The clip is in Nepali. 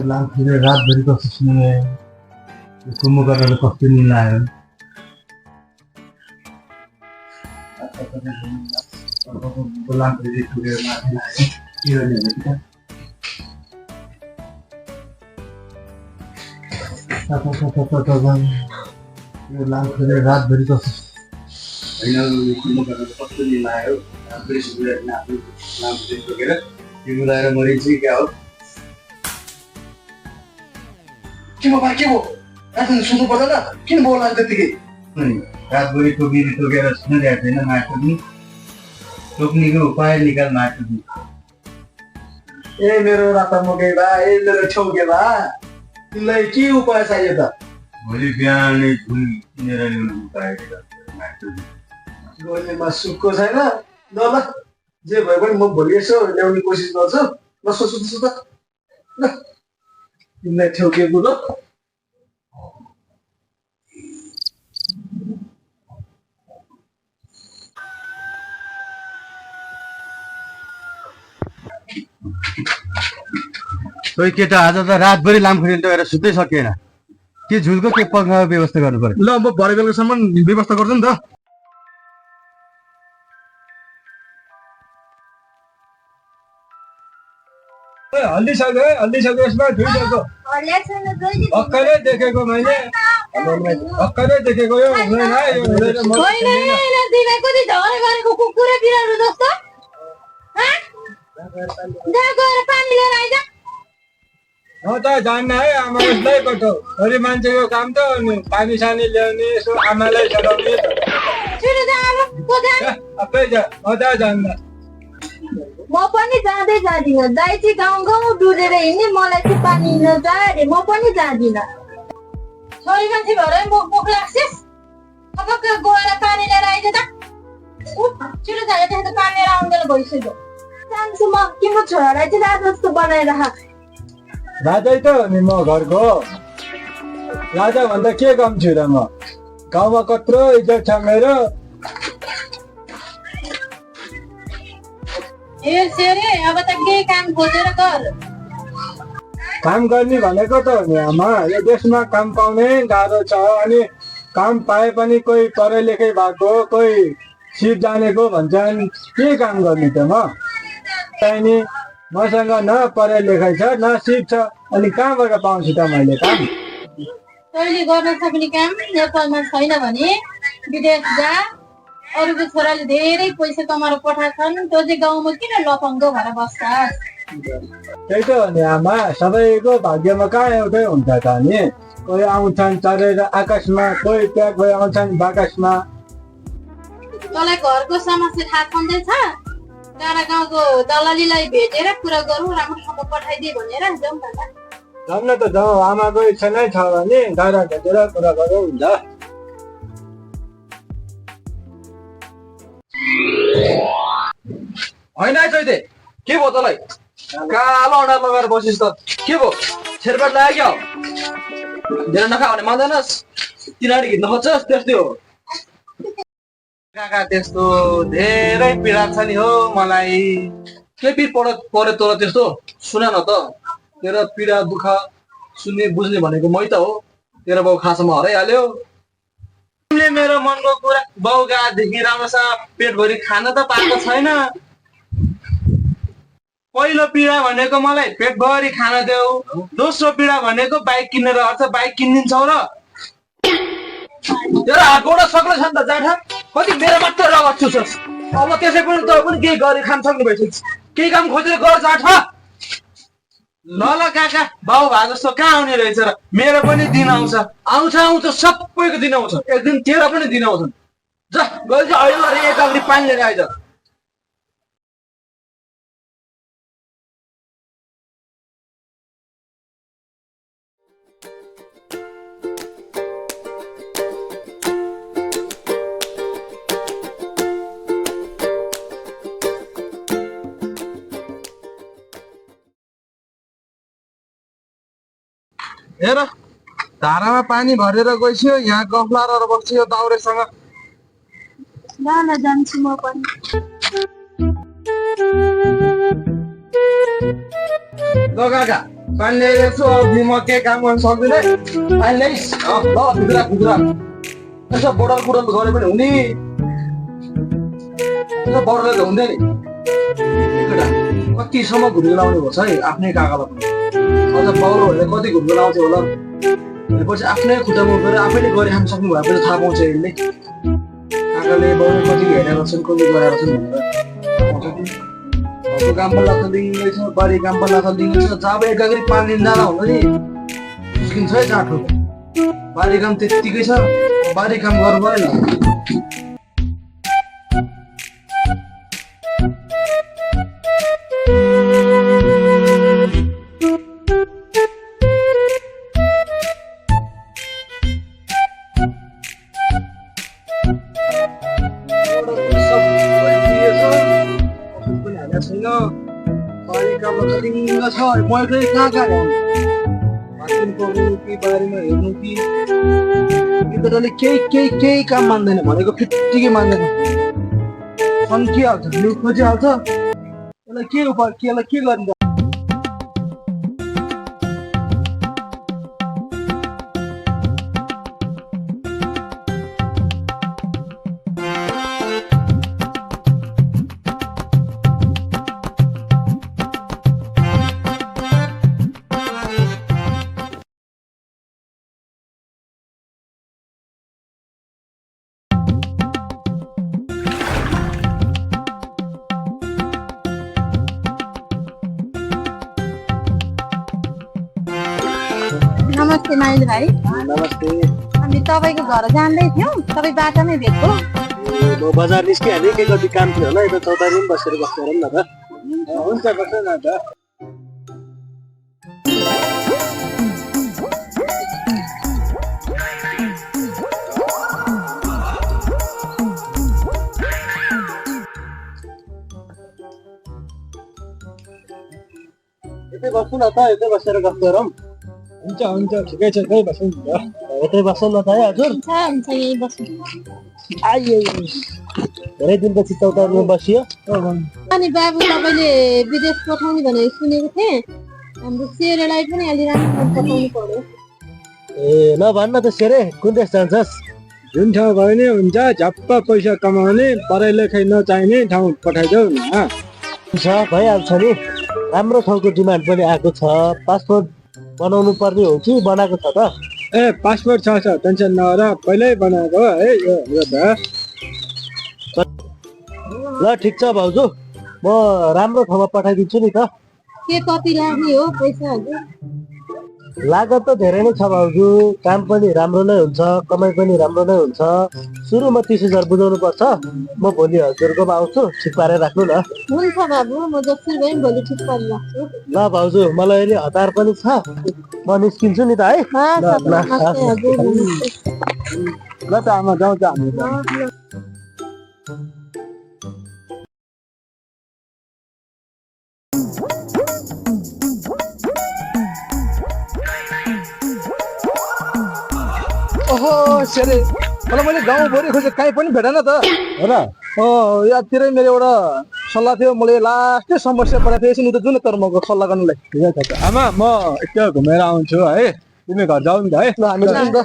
लामखुट्टे रातभरि कस्तो सुने कुम्भकर्णले कस्तो निलायो लामखुट्टे टुटेर माथि लाग्यो के गर्ने लामखुट्टे रातभरि कस्तो होइन कुम्भकर्णले कस्तो निलायो लामखुट्टे टोकेर त्यो मिलाएर मरिन्छ क्या हो के भयो रातभरि सुन्नु पर्दैन किन बोल्ला त्यतिकै रातभरि टोकेर सुनिरहेको छैन माटोनी टोक्नेको उपाय निकाल माटोनी ए मेरो राता मकै बा ए मेरो छौके बा तिमीलाई के उपाय चाहियो त भोलि बिहानै झुल किनेर ल्याउनु उपाय माटोनी गोलीमा सुक्को छैन ल ल जे भए पनि म भोलि यसो ल्याउने कोसिस गर्छु ल सोच्छु त ल तिमीलाई ठेउकेको ल खोइ केटा आज त रातभरि लामखुट्टे टोकेर सुत्दै सकिएन के झुलको के पकाउने व्यवस्था गर्नु पर्यो ल म भरे बेलुकासम्म व्यवस्था गर्छु नि त हल्दी सक्यो यसमा धुइसक्यो भर्खरै देखेको मैले भर्खरै देखेको यो हुँदैन यो हुँदैन म त जान्न है आमा उसलाई पठाउ छोरी मान्छेको काम त पानी सानी ल्याउने यसो आमालाई चढाउने आफै जा म त जान्न म पनि जाँदै जाँदिनँ दाइ चाहिँ गाउँ गाउँ डुलेर हिँड्ने मलाई चाहिँ पानी नजा अरे म पनि जाँदिनँ छोरी मान्छे भएर भोक लाग्छस् थपक्क गएर पानी लिएर आइज त छिटो जाने त्यहाँ त पानी लिएर आउँदैन भइसक्यो जान्छु म तिम्रो छोरालाई चाहिँ राजा जस्तो बनाएर राख राजै त हो नि म घरको राजा भन्दा के कम छु र म गाउँमा कत्रो इज्जत छ मेरो ए सेरे अब त के काम खोजेर गर काम गर्ने भनेको त हो नि आमा यो देशमा काम पाउने गाह्रो छ अनि काम पाए पनि कोही पढे लेखे भएको कोही सिप जानेको भन्छन् के काम गर्ने त म नि मसँग न पढे लेखाइ छ न सिप छ अनि कहाँबाट पाउँछु त मैले काम तैँले गर्न सक्ने काम नेपालमा छैन भने विदेश जा अरूको छोराले धेरै पैसा कमाएर पठाएछन् तँ चाहिँ गाउँमा किन लफङ्गो भएर बस्छ त्यही त हो नि आमा सबैको भाग्यमा कहाँ एउटै हुन्छ त नि कोही आउँछन् चढेर आकाशमा कोही प्याक भएर आउँछन् बाकसमा तँलाई घरको समस्या थाहा छँदैछ टाढा गाउँको दलालीलाई भेटेर कुरा गरौँ राम्रोसँग पठाइदिए भनेर जाउँ न जाउँ न त जाउँ आमाको इच्छा नै छ भने गाडा भेटेर कुरा गरौँ हुन्छ होइन है चैते के भयो तँलाई कालो अन्डा लगाएर बसिस् त के भयो छेरपाट लाग्यो धेरै नखा भने मान्दैनस् तिनीहरू घिच्न खोज्छस् त्यस्तै हो काका त्यस्तो धेरै पीडा छ नि हो मलाई के पिर पर्यो तँलाई त्यस्तो सुन न त तेरो पीडा दुःख सुन्ने बुझ्ने भनेको मै त हो तेरो बाउ खासमा हराइहाल्यो तिमीले मेरो मनको कुरा बाउगादेखि राम्रोसँग पेटभरि खान त पाएको छैन पहिलो पीडा भनेको मलाई पेटभरि खान देऊ दोस्रो पीडा भनेको बाइक किनेर अर्थ बाइक किनिदिन्छौ र तेरो हातबाट सक्लो छ नि त जाठा कति मेरो मात्र रगत चुछस् अब त्यसै पनि तँ पनि केही गरी खान सक्ने भइसक्छ केही काम खोजेर गर जाठा ल काका बाउ भए जस्तो कहाँ आउने रहेछ र मेरो पनि दिन आउँछ आउँछ सबैको दिन आउँछ एक दिन तेरो पनि दिन आउँछन् जा गएर चाहिँ अहिले एक अगाडि पानी लिएर आइज हेर धारामा पानी भरेर गइसक्यो यहाँ गफला र बस्छु यो दाउरेसँग ल जान्छु म पनि ल काका पानी ल्याइरहेको छु अघि म केही काम गर्न सक्दिनँ है। पानी ल्याइस् ल खुद्रा खुद्रा यसो बोतल कुटल गरे पनि हुने यसो बडले त हुँदैन नि केटा कतिसम्म घुर्को लाउने भन्छ है आफ्नै काकालाई पनि अझ बाउलोहरूले कति घुर्को लाउँछ होला भनेपछि आफ्नै खुट्टामा उठेर आफैले गरी खान सक्नु भएपछि थाहा पाउँछ यसले काकाले बाउले कति हेरेर छन् कति गराएर छन् भनेर घरको काम बल्ल दिँदैछ बारी काम बल्ल दिँदैछ जब एकागरी पानी दिन जाँदा हुन्छ नि मुस्किन्छ है चाँठो बारी काम त्यत्तिकै छ बारी काम गर्नु पऱ्यो नि छैन बारी काम दिङ्ग छ म एक्लै कहाँ कहाँ हेर्नु पर्नु कि बारीमा हेर्नु कि केटाले केही काम मान्दैन भनेको फिट्टिकै मान्दैन सन्किहाल्छ लुट खोजिहाल्छ यसलाई के उपाय केलाई के गरिन्छ नमस्ते माइली भाइ नमस्ते अनि तपाईँको घर जाँदै थियौँ तपाईँ बाटोमै भेट्यो म बजार निस्किहालेँ के कति काम थियो होला यता चौतारीमा बसेर बस्नु न त हुन्छ बस्नु न त यतै बस्नु न त यतै बसेर गफ गरौँ हुन्छ हुन्छ ठिकै छ यतै बसौँ नि त यतै बसौँ न त है हजुर हुन्छ यही बस्नु आइए धेरै दिनपछि चौतारीमा बसियो अनि बाबु तपाईँले विदेश पठाउने भनेर सुनेको थिएँ हाम्रो सेरेलाई पनि अलि राम्रो पठाउनु पर्यो ए ल भन्न त सेरे कुन देश जान्छस् जुन ठाउँ भयो नि हुन्छ झप्प पैसा कमाउने पढाइ लेखाइ नचाहिने ठाउँ पठाइदेऊ न हुन्छ भइहाल्छ नि राम्रो ठाउँको डिमान्ड पनि आएको छ पासपोर्ट बनाउनु पर्ने हो कि बनाएको छ त ए पासपोर्ट छ टेन्सन नगर पहिल्यै बनाएको है यो त ल ठिक छ भाउजू म राम्रो ठाउँमा पठाइदिन्छु नि त के कति लाग्ने हो पैसाहरू लागत त धेरै नै छ भाउजू काम पनि राम्रो नै हुन्छ कमाइ पनि राम्रो नै हुन्छ सुरुमा 30,000 बुझाउनु पर्छ म भोलि हजुरकोमा आउँछु ठिक पारेर राख्नु न हुन्छ बाबु म जसरी भए पनि भोलि ठिक पारिराख्छु ल भाउजू मलाई अहिले हतार पनि छ म निस्किन्छु नि त है ल त आमा जाउँ त हामी ओहो सेरे मलाई मैले गाउँ भरि खोजेँ कहीँ पनि भेटेन त हो र यादतिरै मेरो एउटा सल्लाह थियो मैले लास्टै समस्या परेको थिएँ नि त जुन तर मको सल्लाह गर्नुलाई ठिकै छ आमा म एकटा घुमेर आउँछु है तिमी घर जाऊ नि त है ल हामी जाउँ त